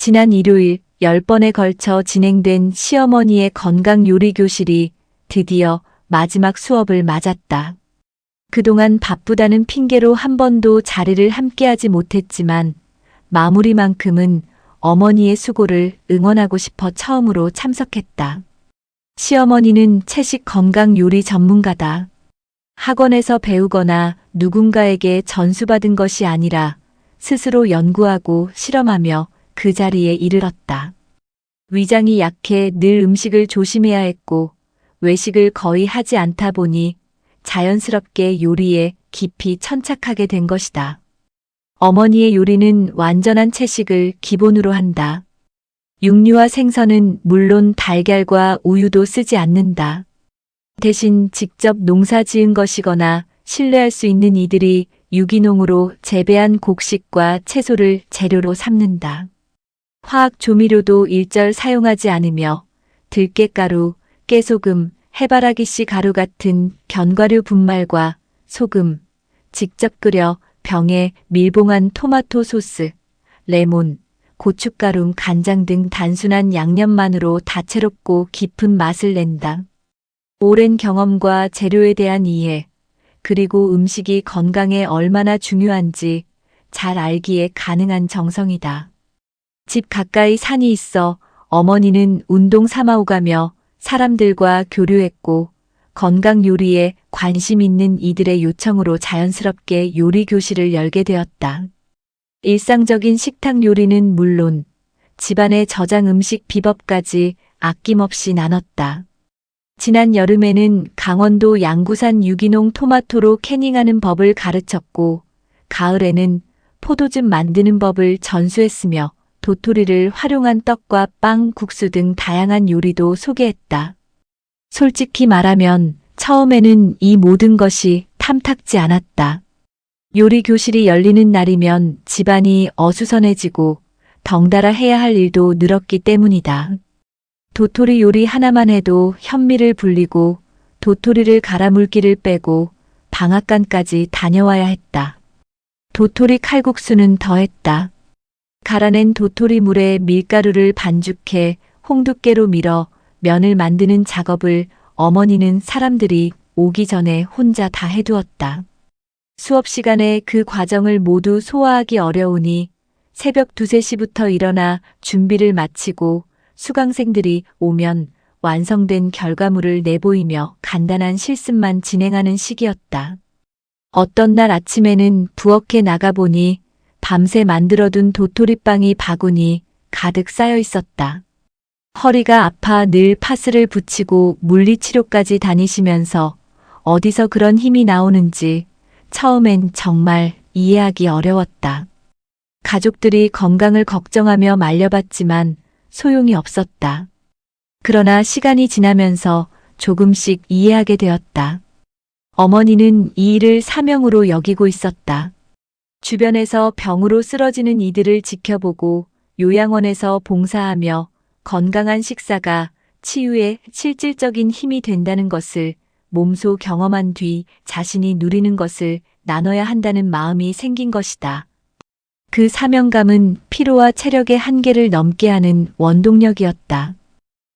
지난 일요일 10번에 걸쳐 진행된 시어머니의 건강 요리 교실이 드디어 마지막 수업을 맞았다. 그동안 바쁘다는 핑계로 한 번도 자리를 함께하지 못했지만 마무리만큼은 어머니의 수고를 응원하고 싶어 처음으로 참석했다. 시어머니는 채식 건강 요리 전문가다. 학원에서 배우거나 누군가에게 전수받은 것이 아니라 스스로 연구하고 실험하며 그 자리에 이르렀다. 위장이 약해 늘 음식을 조심해야 했고 외식을 거의 하지 않다 보니 자연스럽게 요리에 깊이 천착하게 된 것이다. 어머니의 요리는 완전한 채식을 기본으로 한다. 육류와 생선은 물론 달걀과 우유도 쓰지 않는다. 대신 직접 농사 지은 것이거나 신뢰할 수 있는 이들이 유기농으로 재배한 곡식과 채소를 재료로 삼는다. 화학 조미료도 일절 사용하지 않으며 들깨가루, 깨소금, 해바라기씨 가루 같은 견과류 분말과 소금, 직접 끓여 병에 밀봉한 토마토 소스, 레몬, 고춧가루, 간장 등 단순한 양념만으로 다채롭고 깊은 맛을 낸다. 오랜 경험과 재료에 대한 이해, 그리고 음식이 건강에 얼마나 중요한지 잘 알기에 가능한 정성이다. 집 가까이 산이 있어 어머니는 운동 삼아 오가며 사람들과 교류했고 건강 요리에 관심 있는 이들의 요청으로 자연스럽게 요리 교실을 열게 되었다. 일상적인 식탁 요리는 물론 집안의 저장 음식 비법까지 아낌없이 나눴다. 지난 여름에는 강원도 양구산 유기농 토마토로 캐닝하는 법을 가르쳤고 가을에는 포도즙 만드는 법을 전수했으며 도토리를 활용한 떡과 빵, 국수 등 다양한 요리도 소개했다. 솔직히 말하면 처음에는 이 모든 것이 탐탁지 않았다. 요리 교실이 열리는 날이면 집안이 어수선해지고 덩달아 해야 할 일도 늘었기 때문이다. 도토리 요리 하나만 해도 현미를 불리고 도토리를 갈아 물기를 빼고 방앗간까지 다녀와야 했다. 도토리 칼국수는 더했다. 갈아낸 도토리 물에 밀가루를 반죽해 홍두깨로 밀어 면을 만드는 작업을 어머니는 사람들이 오기 전에 혼자 다 해두었다. 수업 시간에 그 과정을 모두 소화하기 어려우니 새벽 2, 3시부터 일어나 준비를 마치고 수강생들이 오면 완성된 결과물을 내보이며 간단한 실습만 진행하는 시기였다. 어떤 날 아침에는 부엌에 나가보니 밤새 만들어둔 도토리빵이 바구니 가득 쌓여 있었다. 허리가 아파 늘 파스를 붙이고 물리치료까지 다니시면서 어디서 그런 힘이 나오는지 처음엔 정말 이해하기 어려웠다. 가족들이 건강을 걱정하며 말려봤지만 소용이 없었다. 그러나 시간이 지나면서 조금씩 이해하게 되었다. 어머니는 이 일을 사명으로 여기고 있었다. 주변에서 병으로 쓰러지는 이들을 지켜보고 요양원에서 봉사하며 건강한 식사가 치유에 실질적인 힘이 된다는 것을 몸소 경험한 뒤 자신이 누리는 것을 나눠야 한다는 마음이 생긴 것이다. 그 사명감은 피로와 체력의 한계를 넘게 하는 원동력이었다.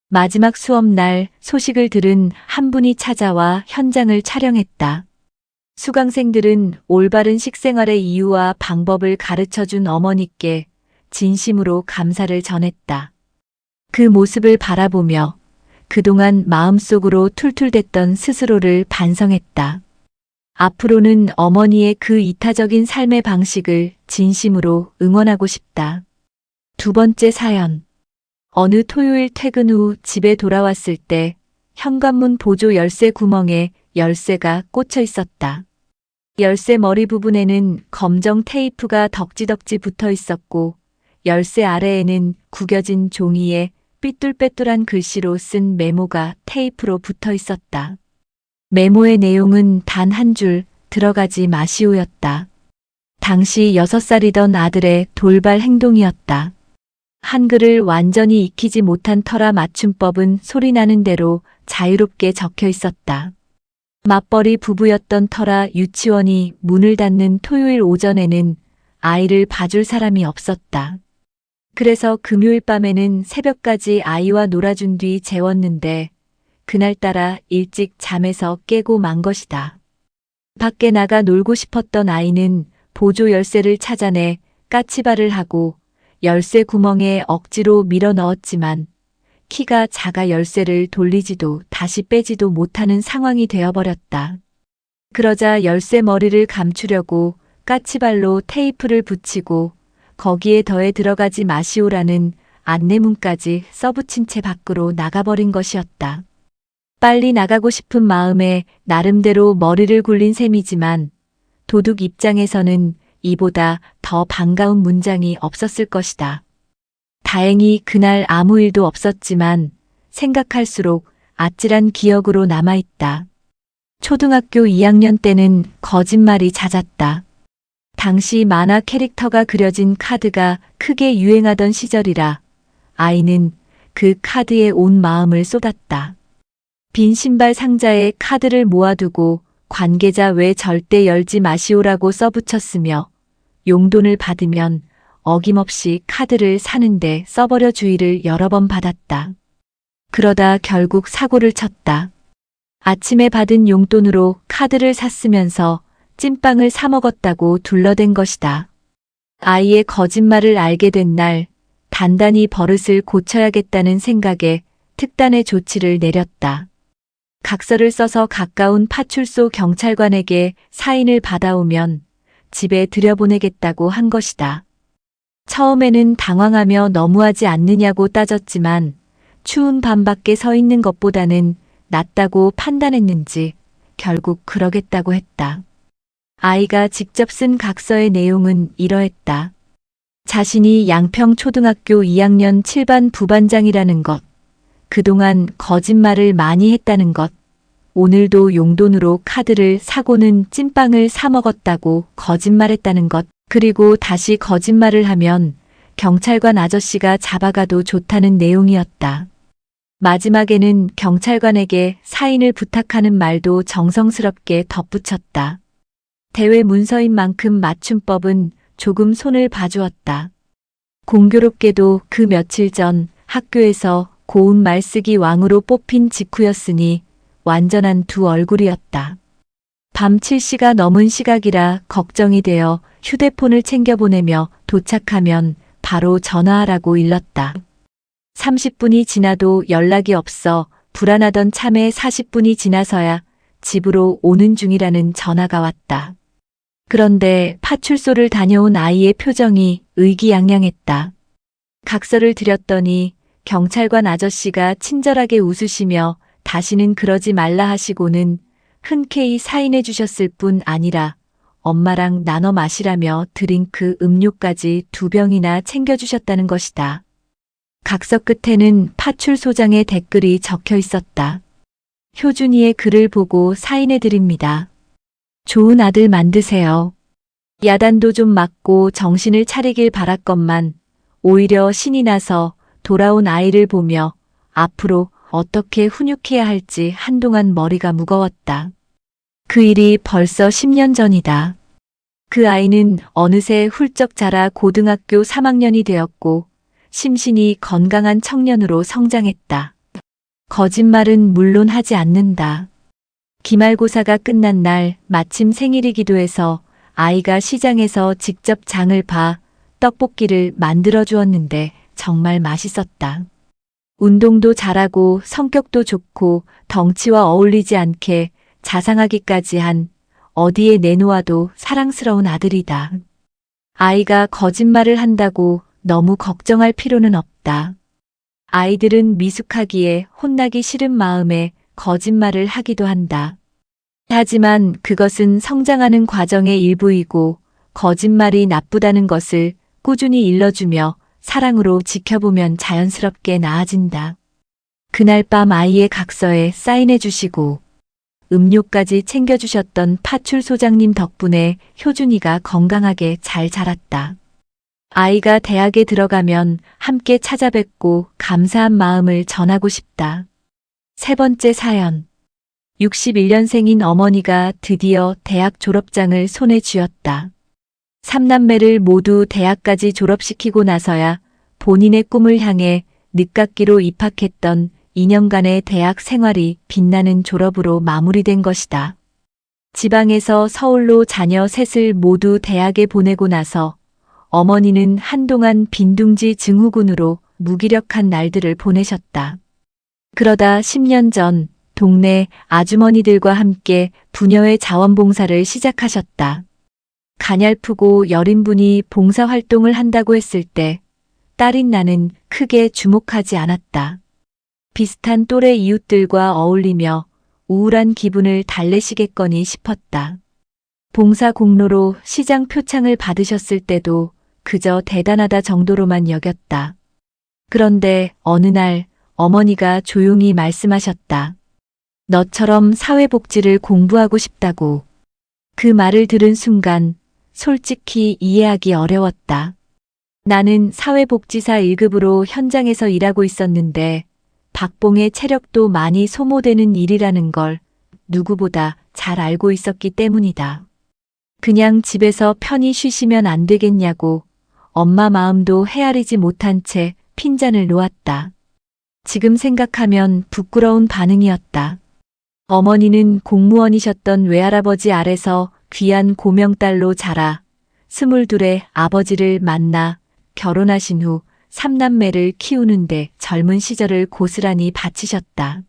마지막 수업 날 소식을 들은 한 분이 찾아와 현장을 촬영했다. 수강생들은 올바른 식생활의 이유와 방법을 가르쳐준 어머니께 진심으로 감사를 전했다. 그 모습을 바라보며 그동안 마음속으로 툴툴댔던 스스로를 반성했다. 앞으로는 어머니의 그 이타적인 삶의 방식을 진심으로 응원하고 싶다. 두 번째 사연. 어느 토요일 퇴근 후 집에 돌아왔을 때 현관문 보조 열쇠 구멍에 열쇠가 꽂혀 있었다. 열쇠 머리 부분에는 검정 테이프가 덕지덕지 붙어 있었고 열쇠 아래에는 구겨진 종이에 삐뚤빼뚤한 글씨로 쓴 메모가 테이프로 붙어 있었다. 메모의 내용은 단 한 줄 들어가지 마시오였다. 당시 6살이던 아들의 돌발 행동이었다. 한글을 완전히 익히지 못한 터라 맞춤법은 소리나는 대로 자유롭게 적혀 있었다. 맞벌이 부부였던 터라 유치원이 문을 닫는 토요일 오전에는 아이를 봐줄 사람이 없었다. 그래서 금요일 밤에는 새벽까지 아이와 놀아준 뒤 재웠는데 그날따라 일찍 잠에서 깨고 만 것이다. 밖에 나가 놀고 싶었던 아이는 보조 열쇠를 찾아내 까치발을 하고 열쇠 구멍에 억지로 밀어 넣었지만 키가 작아 열쇠를 돌리지도 다시 빼지도 못하는 상황이 되어버렸다. 그러자 열쇠 머리를 감추려고 까치발로 테이프를 붙이고 거기에 더해 들어가지 마시오라는 안내문까지 써붙인 채 밖으로 나가버린 것이었다. 빨리 나가고 싶은 마음에 나름대로 머리를 굴린 셈이지만 도둑 입장에서는 이보다 더 반가운 문장이 없었을 것이다. 다행히 그날 아무 일도 없었지만 생각할수록 아찔한 기억으로 남아있다. 초등학교 2학년 때는 거짓말이 잦았다. 당시 만화 캐릭터가 그려진 카드가 크게 유행하던 시절이라 아이는 그 카드에 온 마음을 쏟았다. 빈 신발 상자에 카드를 모아두고 관계자 외 절대 열지 마시오라고 써붙였으며 용돈을 받으면 어김없이 카드를 사는데 써버려 주의를 여러 번 받았다. 그러다 결국 사고를 쳤다. 아침에 받은 용돈으로 카드를 샀으면서 찐빵을 사 먹었다고 둘러댄 것이다. 아이의 거짓말을 알게 된 날 단단히 버릇을 고쳐야겠다는 생각에 특단의 조치를 내렸다. 각서를 써서 가까운 파출소 경찰관에게 사인을 받아오면 집에 들여보내겠다고 한 것이다. 처음에는 당황하며 너무하지 않느냐고 따졌지만 추운 밤 밖에 서 있는 것보다는 낫다고 판단했는지 결국 그러겠다고 했다. 아이가 직접 쓴 각서의 내용은 이러했다. 자신이 양평초등학교 2학년 7반 부반장이라는 것, 그동안 거짓말을 많이 했다는 것, 오늘도 용돈으로 카드를 사고는 찐빵을 사 먹었다고 거짓말했다는 것, 그리고 다시 거짓말을 하면 경찰관 아저씨가 잡아가도 좋다는 내용이었다. 마지막에는 경찰관에게 사인을 부탁하는 말도 정성스럽게 덧붙였다. 대외 문서인 만큼 맞춤법은 조금 손을 봐주었다. 공교롭게도 그 며칠 전 학교에서 고운 말쓰기 왕으로 뽑힌 직후였으니 완전한 두 얼굴이었다. 밤 7시가 넘은 시각이라 걱정이 되어 휴대폰을 챙겨보내며 도착하면 바로 전화하라고 일렀다. 30분이 지나도 연락이 없어 불안하던 참에 40분이 지나서야 집으로 오는 중이라는 전화가 왔다. 그런데 파출소를 다녀온 아이의 표정이 의기양양했다. 각서를 드렸더니 경찰관 아저씨가 친절하게 웃으시며 다시는 그러지 말라 하시고는 흔쾌히 사인해 주셨을 뿐 아니라 엄마랑 나눠 마시라며 드링크 음료까지 2병이나 챙겨주셨다는 것이다. 각서 끝에는 파출소장의 댓글이 적혀 있었다. 효준이의 글을 보고 사인해 드립니다. 좋은 아들 만드세요. 야단도 좀 맞고 정신을 차리길 바랐건만 오히려 신이 나서 돌아온 아이를 보며 앞으로 어떻게 훈육해야 할지 한동안 머리가 무거웠다. 그 일이 벌써 10년 전이다. 그 아이는 어느새 훌쩍 자라 고등학교 3학년이 되었고 심신이 건강한 청년으로 성장했다. 거짓말은 물론 하지 않는다. 기말고사가 끝난 날 마침 생일이기도 해서 아이가 시장에서 직접 장을 봐 떡볶이를 만들어 주었는데 정말 맛있었다. 운동도 잘하고 성격도 좋고 덩치와 어울리지 않게 자상하기까지 한 어디에 내놓아도 사랑스러운 아들이다. 아이가 거짓말을 한다고 너무 걱정할 필요는 없다. 아이들은 미숙하기에 혼나기 싫은 마음에 거짓말을 하기도 한다. 하지만 그것은 성장하는 과정의 일부이고 거짓말이 나쁘다는 것을 꾸준히 일러주며 사랑으로 지켜보면 자연스럽게 나아진다. 그날 밤 아이의 각서에 사인해 주시고 음료까지 챙겨주셨던 파출소장님 덕분에 효준이가 건강하게 잘 자랐다. 아이가 대학에 들어가면 함께 찾아뵙고 감사한 마음을 전하고 싶다. 세 번째 사연. 61년생인 어머니가 드디어 대학 졸업장을 손에 쥐었다. 3남매를 모두 대학까지 졸업시키고 나서야 본인의 꿈을 향해 늦깎이로 입학했던 2년간의 대학 생활이 빛나는 졸업으로 마무리된 것이다. 지방에서 서울로 자녀 셋을 모두 대학에 보내고 나서 어머니는 한동안 빈둥지 증후군으로 무기력한 날들을 보내셨다. 그러다 10년 전 동네 아주머니들과 함께 부녀회 자원봉사를 시작하셨다. 가냘프고 여린 분이 봉사활동을 한다고 했을 때 딸인 나는 크게 주목하지 않았다. 비슷한 또래 이웃들과 어울리며 우울한 기분을 달래시겠거니 싶었다. 봉사 공로로 시장 표창을 받으셨을 때도 그저 대단하다 정도로만 여겼다. 그런데 어느 날 어머니가 조용히 말씀하셨다. 너처럼 사회복지를 공부하고 싶다고. 그 말을 들은 순간 솔직히 이해하기 어려웠다. 나는 사회복지사 1급으로 현장에서 일하고 있었는데 박봉의 체력도 많이 소모되는 일이라는 걸 누구보다 잘 알고 있었기 때문이다. 그냥 집에서 편히 쉬시면 안 되겠냐고 엄마 마음도 헤아리지 못한 채 핀잔을 놓았다. 지금 생각하면 부끄러운 반응이었다. 어머니는 공무원이셨던 외할아버지 아래서 귀한 고명딸로 자라 22의 아버지를 만나 결혼하신 후 3남매를 키우는데 젊은 시절을 고스란히 바치셨다.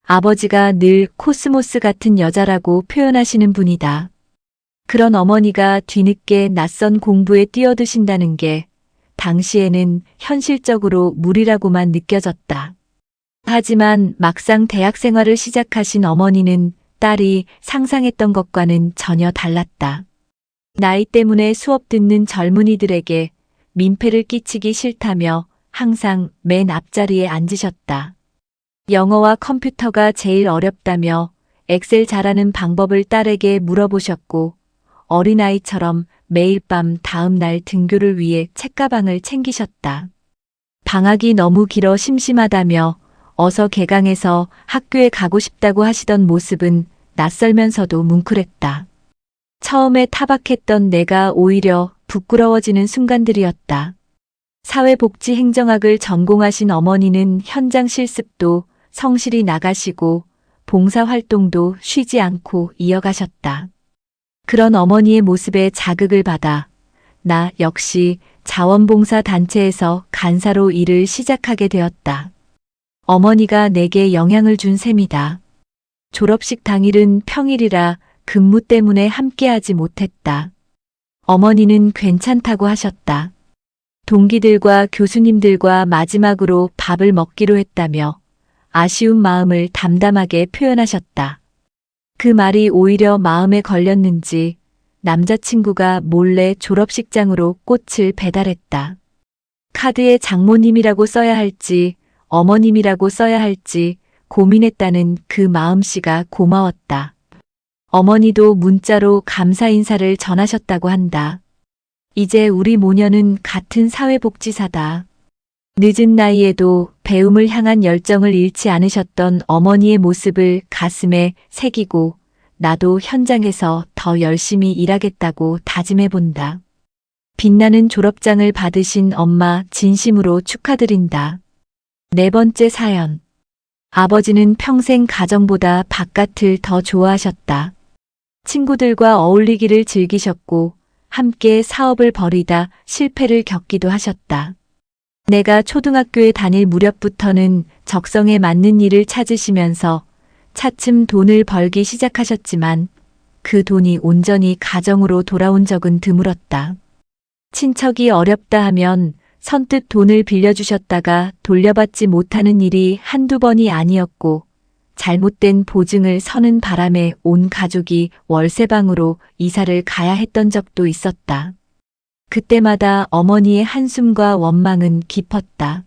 아버지가 늘 코스모스 같은 여자라고 표현하시는 분이다. 그런 어머니가 뒤늦게 낯선 공부에 뛰어드신다는 게 당시에는 현실적으로 무리라고만 느껴졌다. 하지만 막상 대학 생활을 시작하신 어머니는 딸이 상상했던 것과는 전혀 달랐다. 나이 때문에 수업 듣는 젊은이들에게 민폐를 끼치기 싫다며 항상 맨 앞자리에 앉으셨다. 영어와 컴퓨터가 제일 어렵다며 엑셀 잘하는 방법을 딸에게 물어보셨고 어린아이처럼 매일 밤 다음 날 등교를 위해 책가방을 챙기셨다. 방학이 너무 길어 심심하다며 어서 개강해서 학교에 가고 싶다고 하시던 모습은 낯설면서도 뭉클했다. 처음에 타박했던 내가 오히려 부끄러워지는 순간들이었다. 사회복지행정학을 전공하신 어머니는 현장 실습도 성실히 나가시고 봉사활동도 쉬지 않고 이어가셨다. 그런 어머니의 모습에 자극을 받아 나 역시 자원봉사 단체에서 간사로 일을 시작하게 되었다. 어머니가 내게 영향을 준 셈이다. 졸업식 당일은 평일이라 근무 때문에 함께하지 못했다. 어머니는 괜찮다고 하셨다. 동기들과 교수님들과 마지막으로 밥을 먹기로 했다며 아쉬운 마음을 담담하게 표현하셨다. 그 말이 오히려 마음에 걸렸는지 남자친구가 몰래 졸업식장으로 꽃을 배달했다. 카드에 장모님이라고 써야 할지 어머님이라고 써야 할지 고민했다는 그 마음씨가 고마웠다. 어머니도 문자로 감사 인사를 전하셨다고 한다. 이제 우리 모녀는 같은 사회복지사다. 늦은 나이에도 배움을 향한 열정을 잃지 않으셨던 어머니의 모습을 가슴에 새기고 나도 현장에서 더 열심히 일하겠다고 다짐해본다. 빛나는 졸업장을 받으신 엄마 진심으로 축하드린다. 4번째 사연. 아버지는 평생 가정보다 바깥을 더 좋아하셨다. 친구들과 어울리기를 즐기셨고 함께 사업을 벌이다 실패를 겪기도 하셨다. 내가 초등학교에 다닐 무렵부터는 적성에 맞는 일을 찾으시면서 차츰 돈을 벌기 시작하셨지만 그 돈이 온전히 가정으로 돌아온 적은 드물었다. 친척이 어렵다 하면 선뜻 돈을 빌려주셨다가 돌려받지 못하는 일이 한두 번이 아니었고 잘못된 보증을 서는 바람에 온 가족이 월세방으로 이사를 가야 했던 적도 있었다. 그때마다 어머니의 한숨과 원망은 깊었다.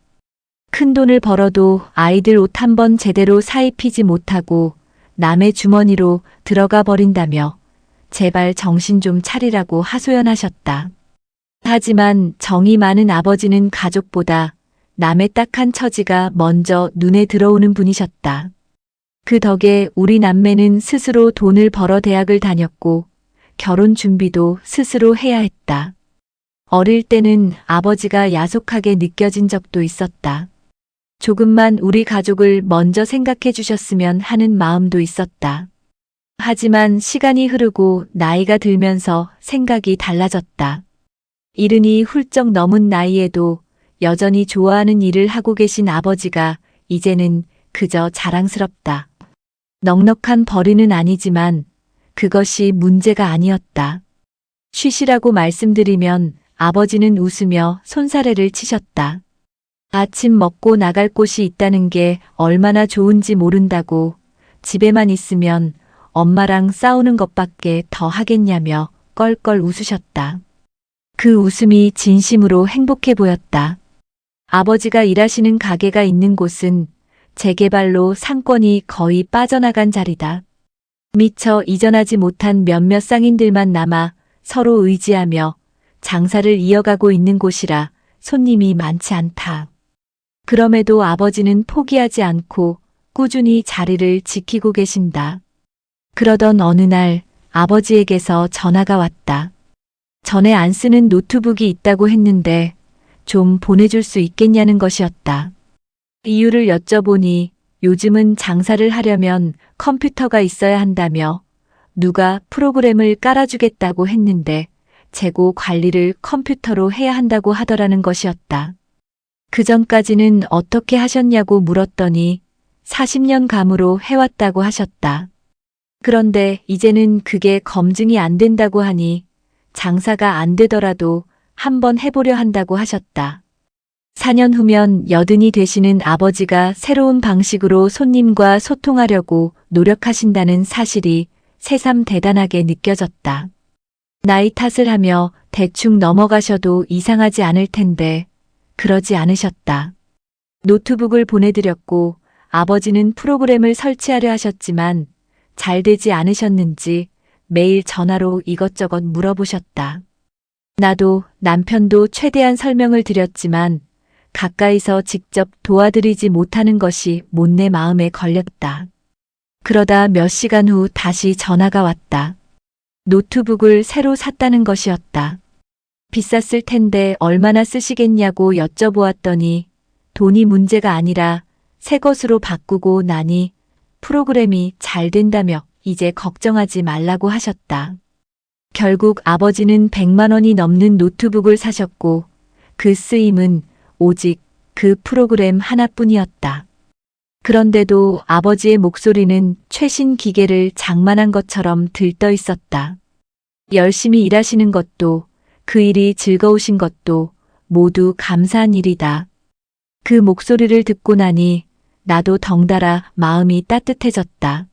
큰돈을 벌어도 아이들 옷 한 번 제대로 사입히지 못하고 남의 주머니로 들어가 버린다며 제발 정신 좀 차리라고 하소연하셨다. 하지만 정이 많은 아버지는 가족보다 남의 딱한 처지가 먼저 눈에 들어오는 분이셨다. 그 덕에 우리 남매는 스스로 돈을 벌어 대학을 다녔고 결혼 준비도 스스로 해야 했다. 어릴 때는 아버지가 야속하게 느껴진 적도 있었다. 조금만 우리 가족을 먼저 생각해 주셨으면 하는 마음도 있었다. 하지만 시간이 흐르고 나이가 들면서 생각이 달라졌다. 이른이 훌쩍 넘은 나이에도 여전히 좋아하는 일을 하고 계신 아버지가 이제는 그저 자랑스럽다. 넉넉한 벌이는 아니지만 그것이 문제가 아니었다. 쉬시라고 말씀드리면 아버지는 웃으며 손사래를 치셨다. 아침 먹고 나갈 곳이 있다는 게 얼마나 좋은지 모른다고 집에만 있으면 엄마랑 싸우는 것밖에 더 하겠냐며 껄껄 웃으셨다. 그 웃음이 진심으로 행복해 보였다. 아버지가 일하시는 가게가 있는 곳은 재개발로 상권이 거의 빠져나간 자리다. 미처 이전하지 못한 몇몇 상인들만 남아 서로 의지하며 장사를 이어가고 있는 곳이라 손님이 많지 않다. 그럼에도 아버지는 포기하지 않고 꾸준히 자리를 지키고 계신다. 그러던 어느 날 아버지에게서 전화가 왔다. 전에 안 쓰는 노트북이 있다고 했는데 좀 보내줄 수 있겠냐는 것이었다. 이유를 여쭤보니 요즘은 장사를 하려면 컴퓨터가 있어야 한다며 누가 프로그램을 깔아주겠다고 했는데 재고 관리를 컴퓨터로 해야 한다고 하더라는 것이었다. 그 전까지는 어떻게 하셨냐고 물었더니 40년 감으로 해왔다고 하셨다. 그런데 이제는 그게 검증이 안 된다고 하니 장사가 안 되더라도 한번 해보려 한다고 하셨다. 4년 후면 여든이 되시는 아버지가 새로운 방식으로 손님과 소통하려고 노력하신다는 사실이 새삼 대단하게 느껴졌다. 나이 탓을 하며 대충 넘어가셔도 이상하지 않을 텐데 그러지 않으셨다. 노트북을 보내드렸고 아버지는 프로그램을 설치하려 하셨지만 잘 되지 않으셨는지 매일 전화로 이것저것 물어보셨다. 나도 남편도 최대한 설명을 드렸지만 가까이서 직접 도와드리지 못하는 것이 못내 마음에 걸렸다. 그러다 몇 시간 후 다시 전화가 왔다. 노트북을 새로 샀다는 것이었다. 비쌌을 텐데 얼마나 쓰시겠냐고 여쭤보았더니 돈이 문제가 아니라 새 것으로 바꾸고 나니 프로그램이 잘 된다며 이제 걱정하지 말라고 하셨다. 결국 아버지는 100만 원이 넘는 노트북을 사셨고 그 쓰임은 오직 그 프로그램 하나뿐이었다. 그런데도 아버지의 목소리는 최신 기계를 장만한 것처럼 들떠 있었다. 열심히 일하시는 것도 그 일이 즐거우신 것도 모두 감사한 일이다. 그 목소리를 듣고 나니 나도 덩달아 마음이 따뜻해졌다.